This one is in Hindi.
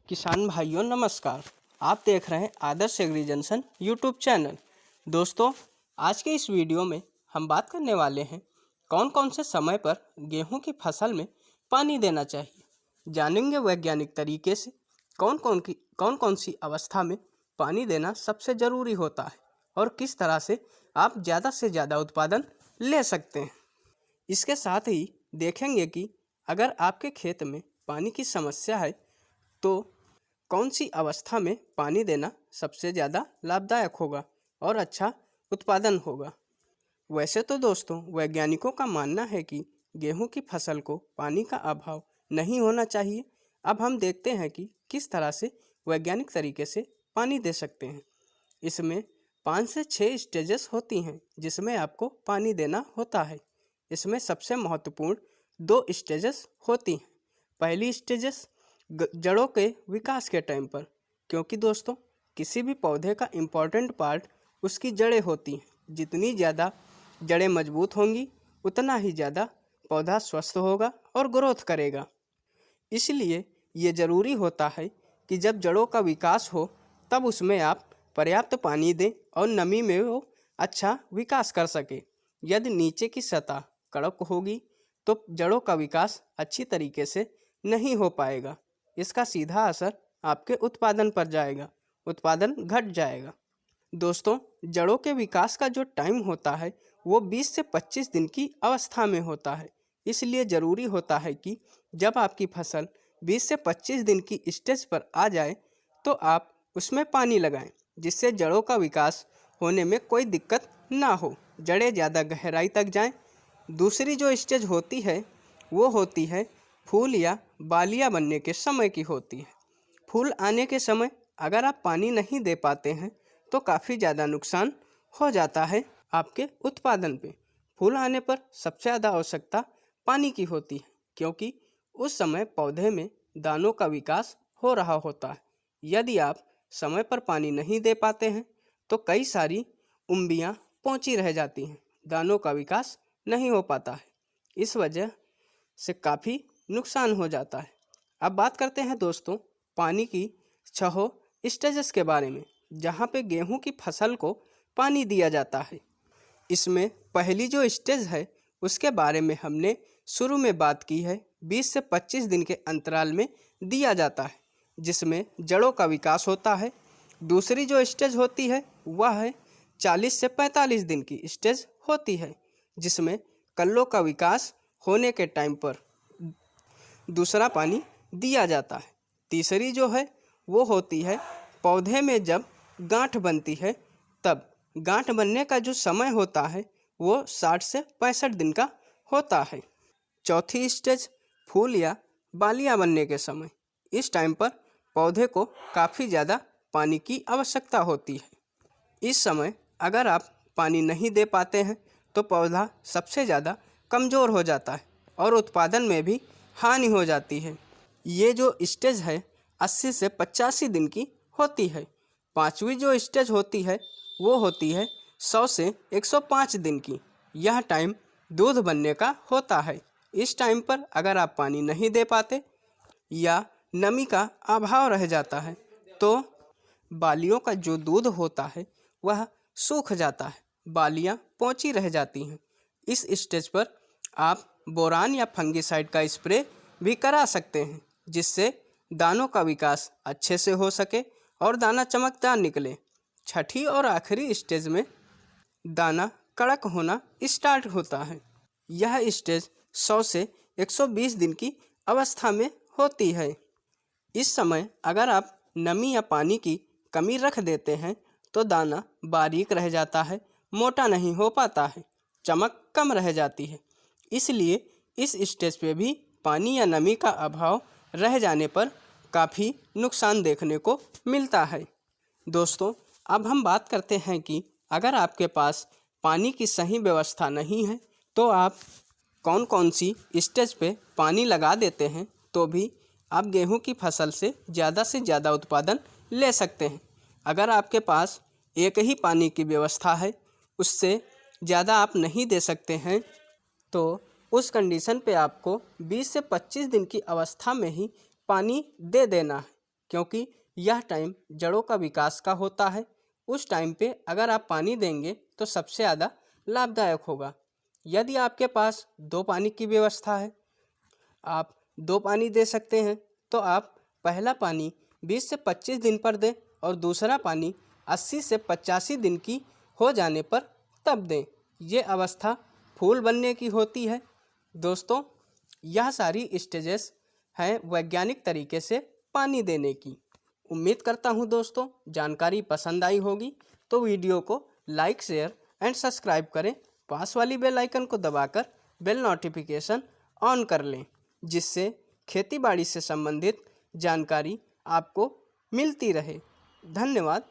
किसान भाइयों नमस्कार। आप देख रहे हैं आदर्श एग्री जंक्शन यूट्यूब चैनल। दोस्तों, आज के इस वीडियो में हम बात करने वाले हैं कौन कौन से समय पर गेहूं की फसल में पानी देना चाहिए। जानेंगे वैज्ञानिक तरीके से कौन कौन सी अवस्था में पानी देना सबसे ज़रूरी होता है और किस तरह से आप ज़्यादा से ज़्यादा उत्पादन ले सकते हैं। इसके साथ ही देखेंगे कि अगर आपके खेत में पानी की समस्या है तो कौन सी अवस्था में पानी देना सबसे ज़्यादा लाभदायक होगा और अच्छा उत्पादन होगा। वैसे तो दोस्तों, वैज्ञानिकों का मानना है कि गेहूं की फसल को पानी का अभाव नहीं होना चाहिए। अब हम देखते हैं कि किस तरह से वैज्ञानिक तरीके से पानी दे सकते हैं। इसमें 5 से 6 स्टेजेस होती हैं जिसमें आपको पानी देना होता है। इसमें सबसे महत्वपूर्ण 2 स्टेजेस होती हैं। पहली स्टेजेस जड़ों के विकास के टाइम पर, क्योंकि दोस्तों किसी भी पौधे का इम्पोर्टेंट पार्ट उसकी जड़ें होती हैं। जितनी ज़्यादा जड़ें मजबूत होंगी उतना ही ज़्यादा पौधा स्वस्थ होगा और ग्रोथ करेगा। इसलिए ये ज़रूरी होता है कि जब जड़ों का विकास हो तब उसमें आप पर्याप्त पानी दें और नमी में वो अच्छा विकास कर सके। यदि नीचे की सतह कड़क होगी तो जड़ों का विकास अच्छी तरीके से नहीं हो पाएगा। इसका सीधा असर आपके उत्पादन पर जाएगा, उत्पादन घट जाएगा। दोस्तों, जड़ों के विकास का जो टाइम होता है वो 20 से 25 दिन की अवस्था में होता है। इसलिए ज़रूरी होता है कि जब आपकी फसल 20 से 25 दिन की स्टेज पर आ जाए तो आप उसमें पानी लगाएं, जिससे जड़ों का विकास होने में कोई दिक्कत ना हो, जड़ें ज़्यादा गहराई तक जाएं। दूसरी जो स्टेज होती है वो होती है फूल या बालियाँ बनने के समय की होती है। फूल आने के समय अगर आप पानी नहीं दे पाते हैं तो काफ़ी ज़्यादा नुकसान हो जाता है आपके उत्पादन पे। फूल आने पर सबसे ज़्यादा आवश्यकता पानी की होती है, क्योंकि उस समय पौधे में दानों का विकास हो रहा होता है। यदि आप समय पर पानी नहीं दे पाते हैं तो कई सारी उम्बियाँ पहुँची रह जाती हैं, दानों का विकास नहीं हो पाता है। इस वजह से काफ़ी नुकसान हो जाता है। अब बात करते हैं दोस्तों पानी की 6 स्टेजेस के बारे में, जहाँ पे गेहूं की फसल को पानी दिया जाता है। इसमें पहली जो स्टेज है उसके बारे में हमने शुरू में बात की है। 20 से 25 दिन के अंतराल में दिया जाता है, जिसमें जड़ों का विकास होता है। दूसरी जो स्टेज होती है वह है 40 से 45 दिन की स्टेज होती है, जिसमें कल्लों का विकास होने के टाइम पर दूसरा पानी दिया जाता है। तीसरी जो है वो होती है पौधे में जब गांठ बनती है, तब गांठ बनने का जो समय होता है वो 60 से 65 दिन का होता है। चौथी स्टेज फूल या बालियां बनने के समय, इस टाइम पर पौधे को काफ़ी ज़्यादा पानी की आवश्यकता होती है। इस समय अगर आप पानी नहीं दे पाते हैं तो पौधा सबसे ज़्यादा कमज़ोर हो जाता है और उत्पादन में भी हानि हो जाती है। ये जो स्टेज है 80 से 85 दिन की होती है। पांचवी जो स्टेज होती है वो होती है 100 से 105 दिन की। यह टाइम दूध बनने का होता है। इस टाइम पर अगर आप पानी नहीं दे पाते या नमी का अभाव रह जाता है तो बालियों का जो दूध होता है वह सूख जाता है, बालियां पहुंची रह जाती हैं। इस स्टेज पर आप बोरान या फंगिसाइड का स्प्रे भी करा सकते हैं, जिससे दानों का विकास अच्छे से हो सके और दाना चमकदार निकले। छठी और आखिरी स्टेज में दाना कड़क होना स्टार्ट होता है। यह स्टेज 100 से 120 दिन की अवस्था में होती है। इस समय अगर आप नमी या पानी की कमी रख देते हैं तो दाना बारीक रह जाता है, मोटा नहीं हो पाता है, चमक कम रह जाती है। इसलिए इस स्टेज पे भी पानी या नमी का अभाव रह जाने पर काफ़ी नुकसान देखने को मिलता है। दोस्तों, अब हम बात करते हैं कि अगर आपके पास पानी की सही व्यवस्था नहीं है तो आप कौन कौन सी स्टेज पे पानी लगा देते हैं तो भी आप गेहूं की फसल से ज़्यादा उत्पादन ले सकते हैं। अगर आपके पास एक ही पानी की व्यवस्था है, उससे ज़्यादा आप नहीं दे सकते हैं, तो उस कंडीशन पे आपको 20 से 25 दिन की अवस्था में ही पानी दे देना है। क्योंकि यह टाइम जड़ों का विकास का होता है। उस टाइम पे अगर आप पानी देंगे तो सबसे ज़्यादा लाभदायक होगा। यदि आपके पास 2 पानी की व्यवस्था है, आप 2 पानी दे सकते हैं, तो आप पहला पानी 20 से 25 दिन पर दें और दूसरा पानी 80 से 85 दिन की हो जाने पर तब दें। ये अवस्था फूल बनने की होती है। दोस्तों, यह सारी स्टेजेस हैं वैज्ञानिक तरीके से पानी देने की। उम्मीद करता हूँ दोस्तों जानकारी पसंद आई होगी, तो वीडियो को लाइक, शेयर एंड सब्सक्राइब करें। पास वाली बेल आइकन को दबाकर बेल नोटिफिकेशन ऑन कर लें, जिससे खेती बाड़ी से संबंधित जानकारी आपको मिलती रहे। धन्यवाद।